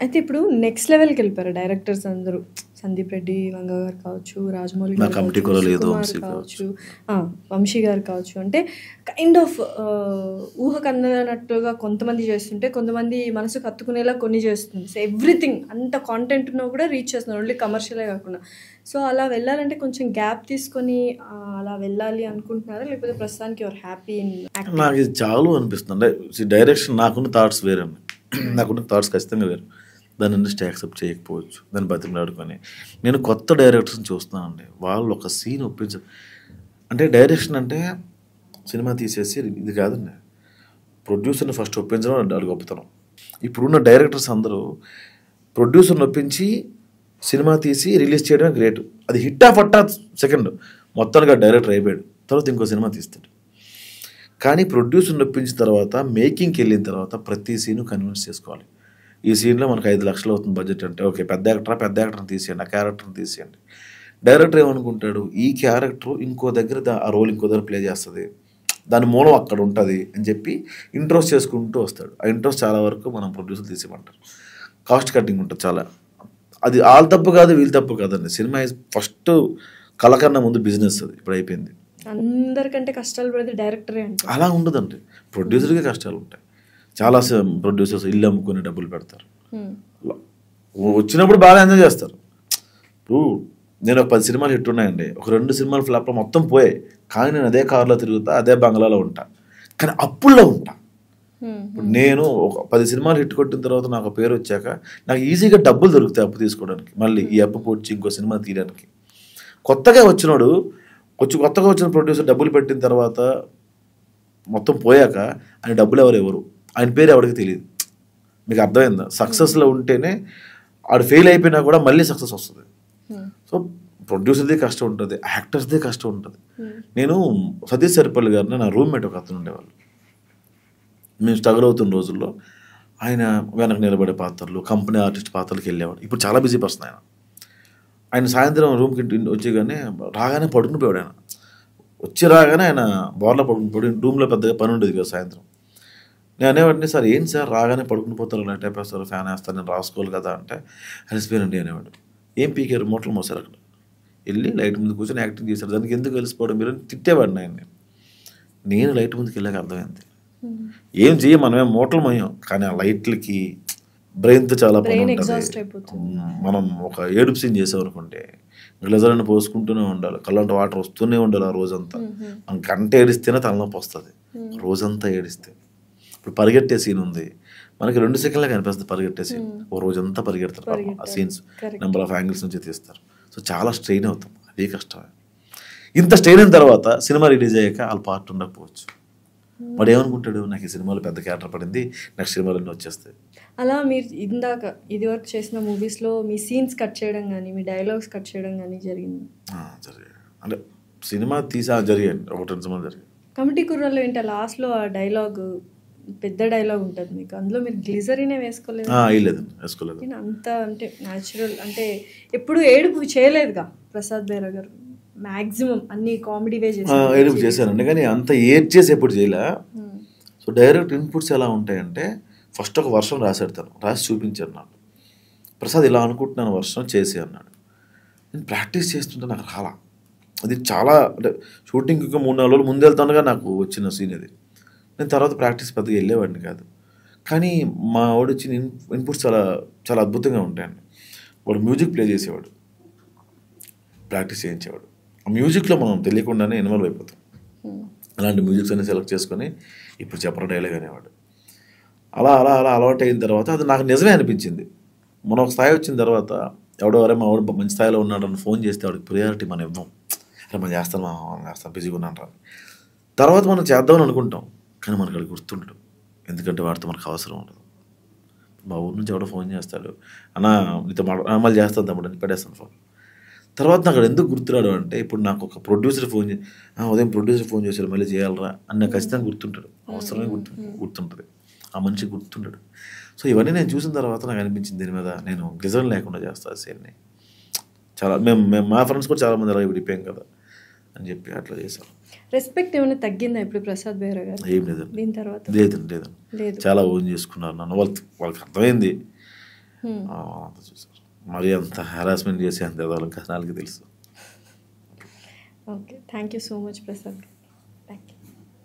అయితే ఇప్పుడు నెక్స్ట్ లెవెల్‌కి వెళ్ళిపోయారు డైరెక్టర్స్ అందరూ. సందీప్ రెడ్డి వంగ గారు కావచ్చు, రాజమౌళి నా గారు కమిటీ కావచ్చు, కూడా లేదు, సుకుమార్ వంశీ కావచ్చు, వంశీ గారు కావచ్చు. అంటే కైండ్ ఆఫ్ ఊహకు అందనట్టుగా కొంతమంది చేస్తుంటే, కొంతమంది మనసుకు హత్తుకునేలా కొన్ని చేస్తుంది. సో, ఎవ్రీథింగ్ అంత కాంటెంట్ ఉన్నా కూడా రీచ్ చేస్తున్నారు. ఓన్లీ కమర్షియలే కాకుండా. సో, అలా వెళ్ళాలంటే కొంచెం గ్యాప్ తీసుకొని అలా వెళ్ళాలి అనుకుంటున్నారా? లేకపోతే ప్రస్తుతానికి యువర్ హ్యాపీ ఇన్ యాక్టింగ్? నాకు ఇది చాలు అనిపిస్తుంది. అంటే డైరెక్షన్ నాకున్న థాట్స్ వేరే ఉన్నాయి. నాకున్న థాట్స్ ఖచ్చితంగా వేరు. దాన్ని ఇండస్ట్రీ యాక్సెప్ట్ చేయకపోవచ్చు, దాన్ని బతిమలాడుకొని. నేను కొత్త డైరెక్టర్స్ని చూస్తున్నానండి. వాళ్ళు ఒక సీన్ అంటే డైరెక్షన్ అంటే సినిమా తీసేసి ఇది కాదండి. ప్రొడ్యూసర్ని ఫస్ట్ ఒప్పించడం అది గొప్పతనం. ఇప్పుడున్న డైరెక్టర్స్ అందరూ ప్రొడ్యూసర్ని ఒప్పించి సినిమా తీసి రిలీజ్ చేయడమే గ్రేట్. అది హిట్టా ఫట్టా సెకండ్, మొత్తానికి డైరెక్టర్ అయిపోయాడు, తర్వాత ఇంకో సినిమా తీస్తాడు. కానీ ప్రొడ్యూసర్ని ఒప్పించిన తర్వాత మేకింగ్కి వెళ్ళిన తర్వాత ప్రతి సీను కన్విన్స్ చేసుకోవాలి. ఈ సీన్లో మనకు 5 లక్షలు అవుతుంది బడ్జెట్ అంటే, ఓకే పెద్ద యాక్టర్ని తీసేయండి, ఆ క్యారెక్టర్ని తీసేయండి. డైరెక్టర్ ఏమనుకుంటాడు, ఈ క్యారెక్టర్ ఇంకో దగ్గర ఆ రోల్ ఇంకో దగ్గర ప్లే చేస్తుంది, దాని మూలం అక్కడ ఉంటుంది అని చెప్పి ఇంట్రోస్ చేసుకుంటూ వస్తాడు. ఆ ఇంట్రోస్ చాలా వరకు మనం ప్రొడ్యూసర్ తీసేయమంటారు. కాస్ట్ కటింగ్ ఉంటుంది చాలా. అది వాళ్ళ తప్పు కాదు, వీళ్ళ తప్పు కాదండి. సినిమా ఫస్ట్ కళ కన్నా ముందు బిజినెస్. అది ఇప్పుడు అయిపోయింది. అందరికంటే కష్టాలు పడేది డైరెక్టరే అంటే అలా ఉండదండి, ప్రొడ్యూసర్కే కష్టాలు ఉంటాయి. చాలా ప్రొడ్యూసర్స్ ఇల్లు అమ్ముకొని డబ్బులు పెడతారు. వచ్చినప్పుడు బాగా ఎంజాయ్ చేస్తారు. ఇప్పుడు నేను ఒక 10 సినిమాలు హిట్ ఉన్నాయండి, ఒక 2 సినిమాలు ఫ్లాప్లో మొత్తం పోయాయి. కానీ నేను అదే కారులో తిరుగుతా, అదే బంగ్లాలో ఉంటా, కానీ అప్పుల్లో ఉంటా. ఇప్పుడు నేను ఒక 10 సినిమాలు హిట్ కొట్టిన తర్వాత నాకు పేరు వచ్చాక నాకు ఈజీగా డబ్బులు దొరుకుతాయి అప్పు తీసుకోవడానికి, మళ్ళీ ఈ అప్పు పొడిచి ఇంకో సినిమా తీయడానికి. కొత్తగా వచ్చిన ప్రొడ్యూసర్ డబ్బులు పెట్టిన తర్వాత మొత్తం పోయాక ఆయన డబ్బులు ఎవరు ఆయన పేరు ఎవరికి తెలియదు. మీకు అర్థమైందా? సక్సెస్లో ఉంటేనే, ఆడు ఫెయిల్ అయిపోయినా కూడా మళ్ళీ సక్సెస్ వస్తుంది. సో ప్రొడ్యూసర్దే కష్టం ఉంటుంది, యాక్టర్స్దే కష్టం ఉంటుంది. నేను సతీష్ సరిపల్లి గారిని, నా రూమ్మేట్ ఒక అతను ఉండేవాళ్ళు, మేము స్ట్రగుల్ అవుతున్న రోజుల్లో ఆయన వెనక నిలబడే పాత్రలు, కంపెనీ ఆర్టిస్ట్ పాత్రలకు వెళ్ళేవాడు. ఇప్పుడు చాలా బిజీ పర్సన్ ఆయన సాయంత్రం రూమ్కి వచ్చేగానే రాగానే పడుకుని పోయాడు. ఆయన రాగానే ఆయన బోర్లో పడుకుని రూమ్లో పెద్దగా పని ఉండేది కదా సాయంత్రం. నేను అనేవాడిని, సార్ ఏంటి సార్ రాగానే పడుకుని పోతారు, లైట్ అయిపోతారు, ఫ్యాన్ వేస్తారు, నేను రాసుకోవాలి కదా అంటే, అలసిపోయానండి అనేవాడు. ఏం పీకారు, మూటలు మోసారు అక్కడ, వెళ్ళి లైట్ ముందు కూర్చొని యాక్టింగ్ చేశారు, దానికి ఎందుకు కలిసిపోవడం మీరు తిట్టేవాడిని ఆయన్ని. నేను లైట్ ముందుకు వెళ్ళాక అర్థమైంది, ఏం చెయ్యం మనమేం మూటలు మోయం, కానీ ఆ లైట్లకి బ్రెయిన్తో చాలా పని ఉంటుంది. మనం ఒక ఏడుపు సీన్ చేసామనుకుంటే గ్లెజర్ని పోసుకుంటూనే ఉండాలి, కళ్ళంటే వాటర్ వస్తూనే ఉండాలి ఆ రోజంతా. మనం గంట ఏడిస్తేనే తలనొప్పి వస్తుంది, రోజంతా ఏడిస్తే. ఇప్పుడు పరిగెట్టే సీన్ ఉంది, మనకి 2 సెకండ్లే కనిపిస్తుంది పరిగెట్టే సీన్, ఓ రోజంతా పరిగెడతారు ఆ సీన్స్, నెంబర్ ఆఫ్ యాంగిల్స్ నుంచి తీస్తారు. సో చాలా స్ట్రెయిన్ అవుతాం, అదే కష్టమే. ఇంత స్ట్రెయిన్ అయిన తర్వాత సినిమా రిలీజ్ అయ్యాక వాళ్ళ పార్ట్ ఉండకపోవచ్చు. వాడు ఏమనుకుంటాడు, నాకు ఈ సినిమాలో పెద్ద క్యారెక్టర్ పడింది, నెక్స్ట్ సినిమాలో వచ్చేస్తాయి. అలా మీరు ఇందాక ఇది వరకు చేసిన మూవీస్లో మీ సీన్స్ కట్ చేయడం కానీ, మీ డైలాగ్స్ కట్ చేయడం కానీ జరిగింది? అంటే సినిమా జరిగాయండి, 1-2 సినిమాలు జరిగాయి. కమిటీ కుర్రాల్లో ఏంటి లాస్ట్లో ఆ డైలాగ్, పెద్ద డైలాగ్ ఉంటుంది మీకు, అందులో మీరు గ్లిజరీనే వేసుకోలేదు? వేసుకోలేదు. నేను అంత అంటే న్యాచురల్, అంటే ఎప్పుడు ఏడుపు చేయలేదుగా ప్రసాద్ బైరా గారు, మ్యాక్సిమం అన్ని కామెడీ వే ఏడుపు చేశానండి, కానీ అంత ఏడ్ చేసి ఎప్పుడు చేయలే. సో డైరెక్ట్ ఇన్పుట్స్ ఎలా ఉంటాయంటే, ఫస్ట్ ఒక వర్షం రాసేడతాను, రాసి చూపించాను నాకు, ప్రసాద్ ఇలా అనుకుంటున్నాను వర్షం చేసి అన్నాడు. నేను ప్రాక్టీస్ చేస్తుంటే నాకు రాలా. అది చాలా అంటే షూటింగ్కి 3-4 రోజులు ముందు వెళ్తానుగా నాకు వచ్చిన సీన్ అది. నేను తర్వాత ప్రాక్టీస్ పెద్దగా వెళ్ళేవాడిని కాదు. కానీ మా వాడు వచ్చిన ఇన్పుట్స్ చాలా చాలా అద్భుతంగా ఉంటాయండి. వాడు మ్యూజిక్ ప్లే చేసేవాడు, ప్రాక్టీస్ చేయించేవాడు. ఆ మ్యూజిక్లో మనం తెలియకుండానే ఇన్వాల్వ్ అయిపోతాం. అలాంటి మ్యూజిక్స్ అన్ని సెలెక్ట్ చేసుకొని ఇప్పుడు చెప్పడం డైలాగ్ అనేవాడు. అలా అలా అలా అలవాటు అయిన తర్వాత అది నాకు నిజమే అనిపించింది. మనం ఒక స్థాయి వచ్చిన తర్వాత ఎవడో మా వాడు మంచి స్థాయిలో ఉన్నాడని ఫోన్ చేస్తే వాడికి ప్రియారిటీ మనం ఇవ్వం. అరే మనం చేస్తాం బిజీగా ఉన్నాను. తర్వాత మనం చేద్దామని అనుకుంటాం, కానీ మనకు అది గుర్తుండడు, ఎందుకంటే వాడితో మనకు అవసరం ఉండదు. మా ఊరి నుంచి ఎవడో ఫోన్ చేస్తాడు, అన్న నీతో మళ్ళీ చేస్తాను తమ్ముడు అని పెట్టేస్తాను ఫోన్. తర్వాత నాకు అక్కడ ఎందుకు గుర్తురాడు అంటే, ఇప్పుడు నాకు ఒక ప్రొడ్యూసర్ ఫోన్ ఉదయం ప్రొడ్యూసర్ ఫోన్ చేశాడు మళ్ళీ చేయాలరా అని నాకు ఖచ్చితంగా గుర్తుంటాడు, అవసరమే గుర్తుంటుంది, ఆ మనిషి గుర్తుంటాడు. సో ఇవన్నీ నేను చూసిన తర్వాత నాకు అనిపించింది, దీని మీద నేను గ్లిజర్ లేకుండా చేస్తాను సీన్ని. చాలా మేము మా ఫ్రెండ్స్ కూడా చాలామంది అలాగే విడిపోయాం కదా అని చెప్పి అట్లా చేశాను. రెస్పెక్ట్ ఏమైనా తగ్గిందా ఇప్పుడు ప్రసాద్ బైరా గారు? ఏం లేదండి, లేదండి, చాలా ఓన్ చేసుకున్నారు నన్ను. వాళ్ళకి అర్థమైంది, అంత చూసారు. మరి అంత హెరాస్మెంట్ చేసి అంత ఎదవాళ్ళం కథనాలకి తెలుసు. Okay, thank you so much Prasad. Thank you.